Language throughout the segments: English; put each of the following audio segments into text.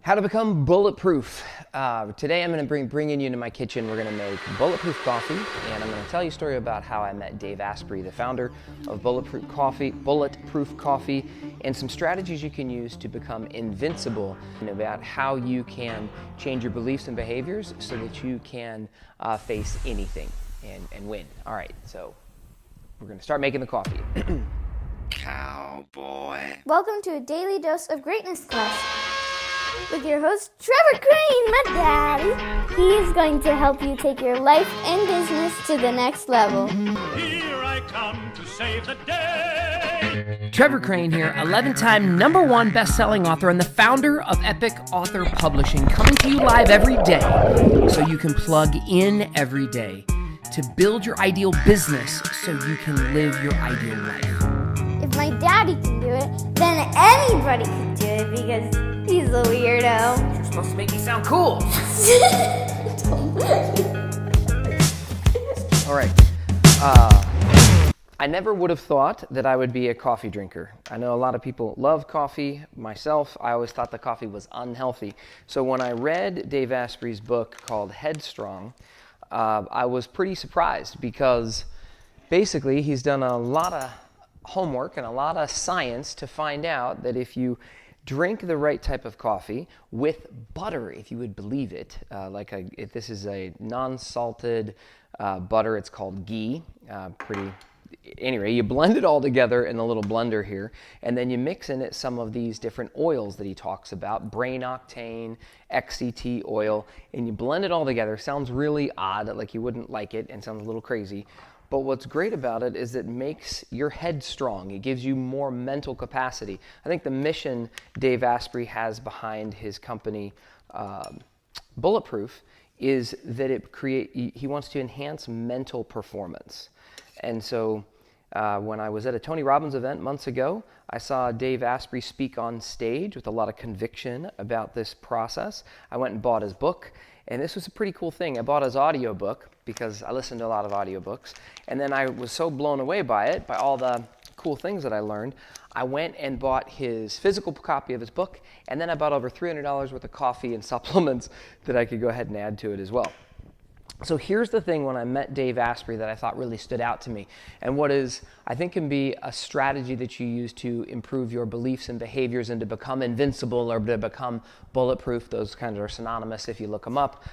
How to become bulletproof. Today I'm going to bring you into my kitchen. We're going to make bulletproof coffee, and I'm going to tell you a story about how I met Dave Asprey, the founder of Bulletproof Coffee, and some strategies you can use to become invincible, and about how you can change your beliefs and behaviors so that you can face anything and win. All right, so we're going to start making the coffee. Cowboy. Welcome to a daily dose of greatness quest with your host, Trevor Crane, my daddy. He is going to help you take your life and business to the next level. Here I come to save the day. Trevor Crane here, 11-time #1 best-selling author and the founder of Epic Author Publishing, coming to you live every day so you can plug in every day to build your ideal business so you can live your ideal life. If my daddy can do it, then anybody can do it because he's a weirdo. You're supposed to make me sound cool. All right. I never would have thought that I would be a coffee drinker. I know a lot of people love coffee. Myself, I always thought that coffee was unhealthy. So when I read Dave Asprey's book called Headstrong, I was pretty surprised because basically he's done a lot of homework and a lot of science to find out that if you drink the right type of coffee with butter, if you would believe it, if this is a non-salted butter, it's called ghee. Anyway, you blend it all together in a little blender here, and then you mix in it some of these different oils that he talks about, brain octane, XCT oil, and you blend it all together. Sounds really odd, like you wouldn't like it, and sounds a little crazy. But what's great about it is it makes your head strong. It gives you more mental capacity. I think the mission Dave Asprey has behind his company, Bulletproof, is that he wants to enhance mental performance. And so when I was at a Tony Robbins event months ago, I saw Dave Asprey speak on stage with a lot of conviction about this process. I went and bought his book, and this was a pretty cool thing. I bought his audiobook because I listen to a lot of audiobooks, and then I was so blown away by it, by all the cool things that I learned. I went and bought his physical copy of his book, and then I bought over $300 worth of coffee and supplements that I could go ahead and add to it as well. So here's the thing when I met Dave Asprey that I thought really stood out to me, and what is, I think, can be a strategy that you use to improve your beliefs and behaviors and to become invincible or to become bulletproof. Those kinds are synonymous if you look them up.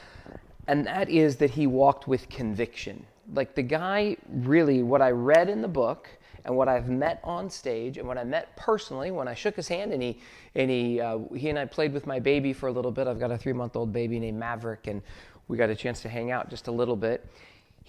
And that is that he walked with conviction. Like the guy really, what I read in the book and what I've met on stage and what I met personally when I shook his hand and he and I played with my baby for a little bit. I've got a 3-month-old baby named Maverick, and we got a chance to hang out just a little bit.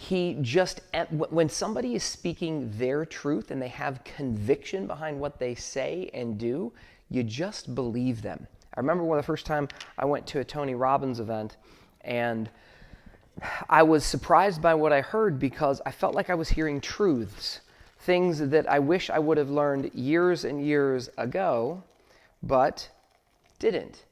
When somebody is speaking their truth and they have conviction behind what they say and do, you just believe them. I remember the first time I went to a Tony Robbins event, and I was surprised by what I heard because I felt like I was hearing truths, things that I wish I would have learned years and years ago, but didn't.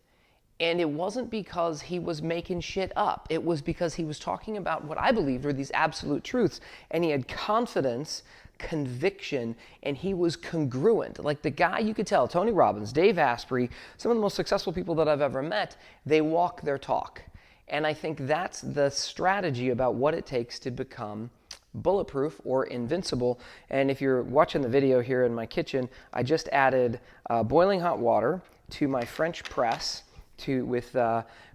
And it wasn't because he was making shit up. It was because he was talking about what I believed were these absolute truths. And he had confidence, conviction, and he was congruent. Like the guy, you could tell, Tony Robbins, Dave Asprey, some of the most successful people that I've ever met, they walk their talk. And I think that's the strategy about what it takes to become bulletproof or invincible. And if you're watching the video here in my kitchen, I just added boiling hot water to my French press with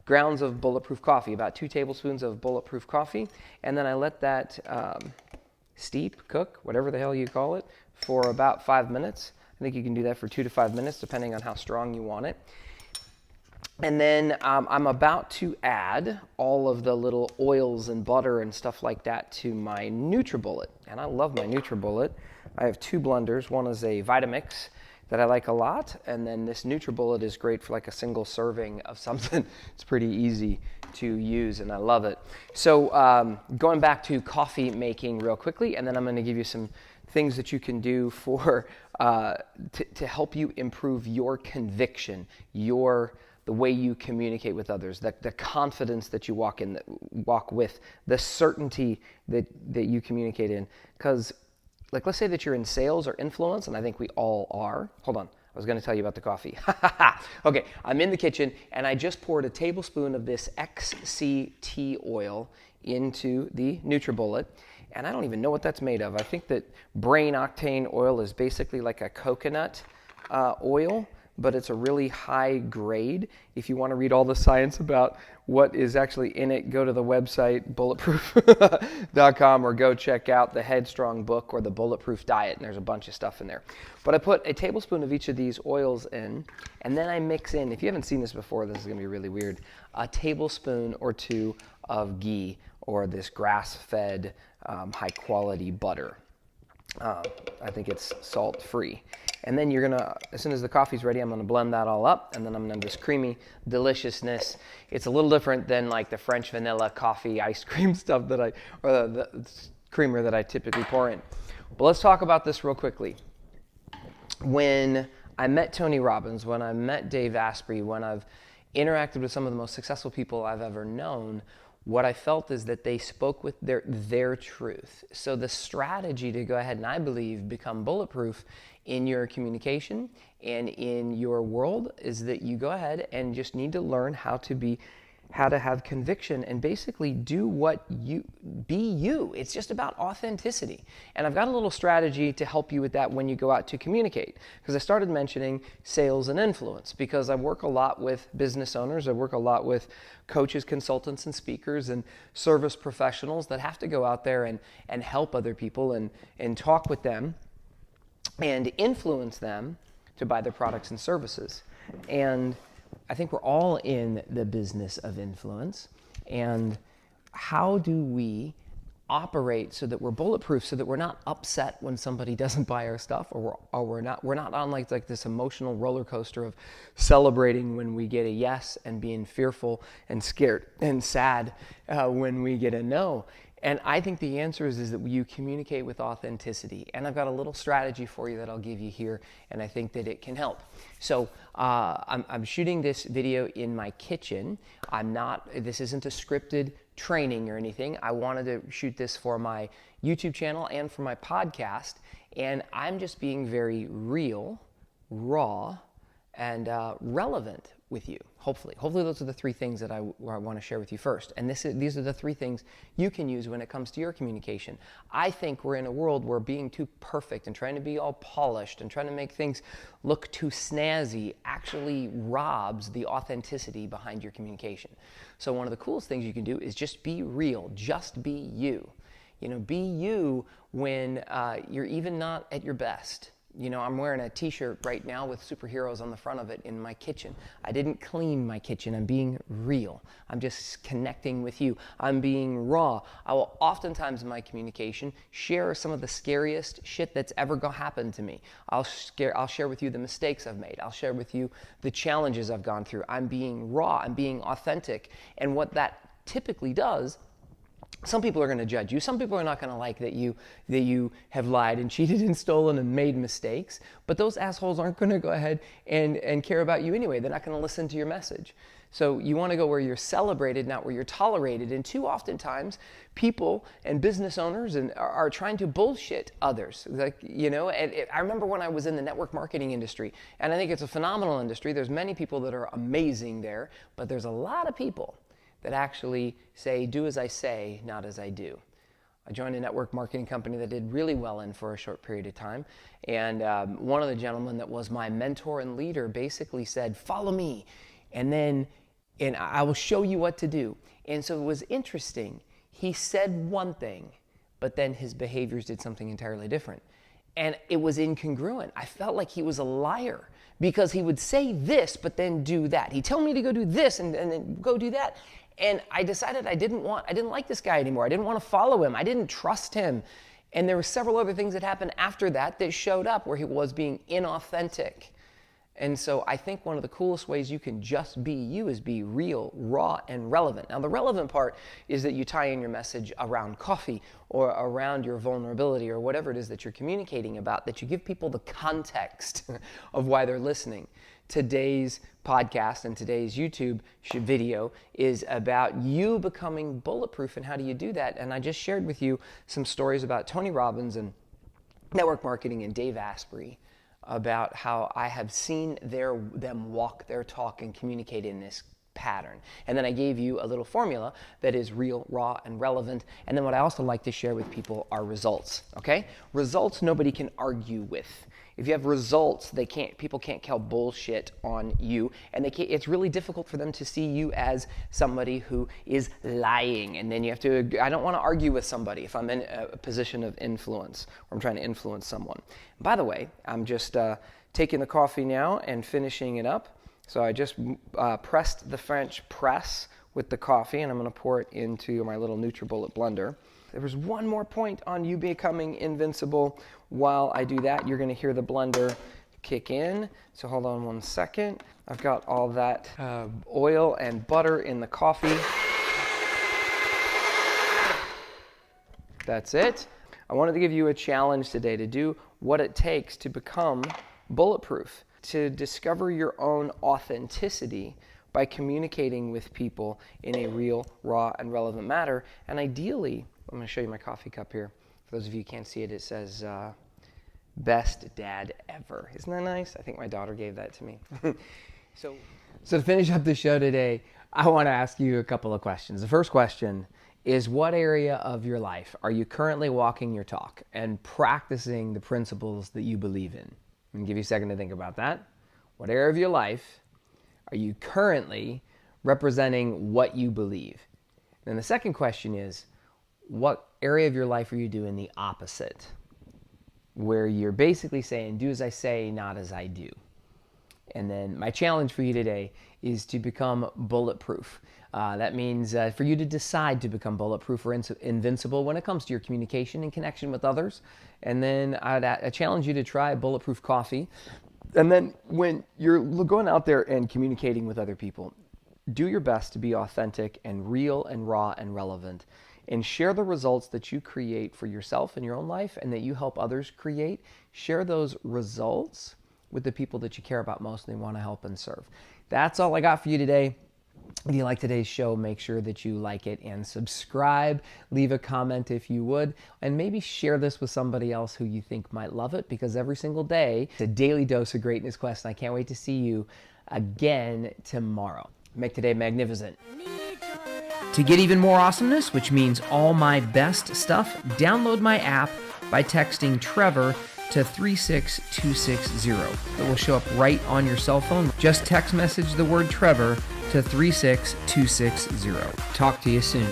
grounds of bulletproof coffee, about 2 tablespoons of bulletproof coffee, and then I let that cook, whatever the hell you call it, for about 5 minutes. I think you can do that for 2 to 5 minutes, depending on how strong you want it. And then I'm about to add all of the little oils and butter and stuff like that to my NutriBullet, and I love my NutriBullet. I have 2 blenders. One is a Vitamix that I like a lot, and then this NutriBullet is great for like a single serving of something. It's pretty easy to use, and I love it. So going back to coffee making real quickly, and then I'm going to give you some things that you can do for to help you improve your conviction, the way you communicate with others, the confidence that you walk with, the certainty that you communicate in. Because, like, let's say that you're in sales or influence, and I think we all are. Hold on. I was going to tell you about the coffee. Okay, I'm in the kitchen, and I just poured a tablespoon of this XCT oil into the NutriBullet, and I don't even know what that's made of. I think that brain octane oil is basically like a coconut oil, but it's a really high grade. If you want to read all the science about what is actually in it, go to the website bulletproof.com or go check out the Headstrong book or the Bulletproof Diet, and there's a bunch of stuff in there. But I put a tablespoon of each of these oils in, and then I mix in, if you haven't seen this before, this is going to be really weird, a tablespoon or two of ghee, or this grass-fed high-quality butter. I think it's salt-free. And then you're gonna, as soon as the coffee's ready, I'm gonna blend that all up, and then I'm gonna have this creamy deliciousness. It's a little different than like the French vanilla coffee ice cream stuff that or the creamer that I typically pour in. But let's talk about this real quickly. When I met Tony Robbins, when I met Dave Asprey, when I've interacted with some of the most successful people I've ever known, what I felt is that they spoke with their truth. So the strategy to go ahead and, I believe, become bulletproof in your communication and in your world is that you go ahead and just need to learn how to have conviction and basically do what be you. It's just about authenticity. And I've got a little strategy to help you with that when you go out to communicate. Because I started mentioning sales and influence because I work a lot with business owners. I work a lot with coaches, consultants, and speakers and service professionals that have to go out there and help other people and talk with them and influence them to buy their products and services. And I think we're all in the business of influence. And how do we operate so that we're bulletproof, so that we're not upset when somebody doesn't buy our stuff, or we're not on like this emotional roller coaster of celebrating when we get a yes and being fearful and scared and sad when we get a no. And I think the answer is that you communicate with authenticity. And I've got a little strategy for you that I'll give you here, and I think that it can help. So I'm shooting this video in my kitchen. This isn't a scripted training or anything. I wanted to shoot this for my YouTube channel and for my podcast. And I'm just being very real, raw, and relevant with you, hopefully. Hopefully those are the three things that I want to share with you first. And these are the three things you can use when it comes to your communication. I think we're in a world where being too perfect and trying to be all polished and trying to make things look too snazzy actually robs the authenticity behind your communication. So one of the coolest things you can do is just be real, just be you. You know, be you when you're even not at your best. You know, I'm wearing a t-shirt right now with superheroes on the front of it in my kitchen. I didn't clean my kitchen. I'm being real. I'm just connecting with you. I'm being raw. I will oftentimes in my communication share some of the scariest shit that's ever happened to me. I'll share with you the mistakes I've made. I'll share with you the challenges I've gone through. I'm being raw. I'm being authentic. And what that typically does, some people are going to judge you. Some people are not going to like that you have lied and cheated and stolen and made mistakes. But those assholes aren't going to go ahead and care about you anyway. They're not going to listen to your message. So you want to go where you're celebrated, not where you're tolerated. And too often times, people and business owners are trying to bullshit others. Like, you know, I remember when I was in the network marketing industry, and I think it's a phenomenal industry. There's many people that are amazing there, but there's a lot of people that actually say, do as I say, not as I do. I joined a network marketing company that did really well in for a short period of time. And one of the gentlemen that was my mentor and leader basically said, follow me, and I will show you what to do. And so it was interesting. He said one thing, but then his behaviors did something entirely different. And it was incongruent. I felt like he was a liar because he would say this, but then do that. He'd tell me to go do this and then go do that. And I decided I didn't like this guy anymore. I didn't want to follow him. I didn't trust him. And there were several other things that happened after that showed up where he was being inauthentic. And so I think one of the coolest ways you can just be you is be real, raw, and relevant. Now, the relevant part is that you tie in your message around coffee or around your vulnerability or whatever it is that you're communicating about, that you give people the context of why they're listening. Today's podcast and today's YouTube video is about you becoming bulletproof, and how do you do that? And I just shared with you some stories about Tony Robbins and network marketing and Dave Asprey. about how I have seen them walk their talk and communicate in this pattern. And then I gave you a little formula that is real, raw, and relevant. And then what I also like to share with people are results, okay? Results nobody can argue with. If you have results, people can't call bullshit on you, and it's really difficult for them to see you as somebody who is lying. And then you have to, I don't want to argue with somebody if I'm in a position of influence or I'm trying to influence someone. By the way, I'm just taking the coffee now and finishing it up. So I just pressed the French press with the coffee, and I'm going to pour it into my little NutriBullet blender. There was one more point on you becoming invincible. While I do that, you're going to hear the blender kick in. So hold on one second. I've got all that oil and butter in the coffee. That's it. I wanted to give you a challenge today to do what it takes to become bulletproof, to discover your own authenticity by communicating with people in a real, raw, and relevant manner. And ideally, I'm going to show you my coffee cup here. For those of you who can't see it, it says, best dad ever. Isn't that nice? I think my daughter gave that to me. So to finish up the show today, I want to ask you a couple of questions. The first question is, what area of your life are you currently walking your talk and practicing the principles that you believe in? I'm going to give you a second to think about that. What area of your life are you currently representing what you believe? And the second question is, what area of your life are you doing the opposite? Where you're basically saying, do as I say, not as I do. And then my challenge for you today is to become bulletproof. That means for you to decide to become bulletproof or invincible when it comes to your communication and connection with others. And then I challenge you to try bulletproof coffee. And then when you're going out there and communicating with other people, do your best to be authentic and real and raw and relevant, and share the results that you create for yourself in your own life and that you help others create. Share those results with the people that you care about most and they want to help and serve. That's all I got for you today. If you like today's show, make sure that you like it and subscribe. Leave a comment if you would, and maybe share this with somebody else who you think might love it, because every single day, it's a daily dose of Greatness Quest, and I can't wait to see you again tomorrow. Make today magnificent. To get even more awesomeness, which means all my best stuff, download my app by texting Trevor to 36260. It will show up right on your cell phone. Just text message the word Trevor to 36260. Talk to you soon.